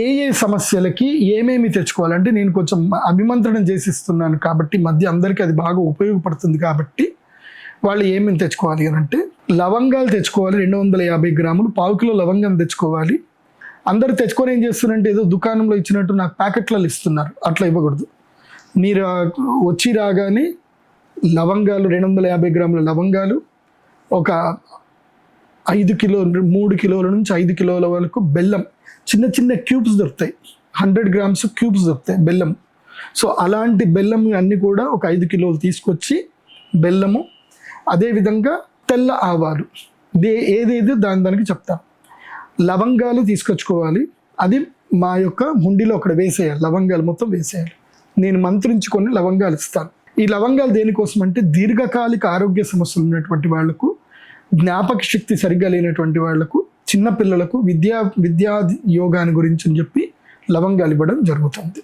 ఏ ఏ సమస్యలకి ఏమేమి తెచ్చుకోవాలంటే నేను కొంచెం అభిమంత్రణం చేసిస్తున్నాను కాబట్టి మధ్య అందరికీ అది బాగా ఉపయోగపడుతుంది కాబట్టి వాళ్ళు ఏమేమి తెచ్చుకోవాలి అని అంటే లవంగాలు తెచ్చుకోవాలి 250 గ్రాములు, 1/4 కిలో లవంగం తెచ్చుకోవాలి. అందరు తెచ్చుకొని ఏం చేస్తున్నారంటే ఏదో దుకాణంలో ఇచ్చినట్టు నాకు ప్యాకెట్లలో ఇస్తున్నారు, అట్లా ఇవ్వకూడదు. మీరు వచ్చి రాగానే లవంగాలు 250 గ్రాముల లవంగాలు, ఒక 3 కిలోల నుంచి 5 కిలోల వరకు బెల్లం, చిన్న చిన్న క్యూబ్స్ దొరుకుతాయి, 100 గ్రామ్స్ క్యూబ్స్ దొరుకుతాయి బెల్లం. సో అలాంటి బెల్లం అన్నీ కూడా ఒక 5 కిలోలు తీసుకొచ్చి బెల్లము, అదేవిధంగా తెల్ల ఆవాలు, ఏదేది దానికి చెప్తాను. లవంగాలు తీసుకొచ్చుకోవాలి, అది మా యొక్క హుండీలో అక్కడ వేసేయాలి, లవంగాలు మొత్తం వేసేయాలి. నేను మంత్రించుకొని లవంగాలు ఇస్తాను. ఈ లవంగాలు దేనికోసం అంటే దీర్ఘకాలిక ఆరోగ్య సమస్యలు ఉన్నటువంటి వాళ్లకు, జ్ఞాపక శక్తి సరిగ్గా లేనటువంటి వాళ్లకు, చిన్నపిల్లలకు విద్యా యోగాన్ని గురించి అని చెప్పి లవంగాలు ఇవ్వడం జరుగుతుంది.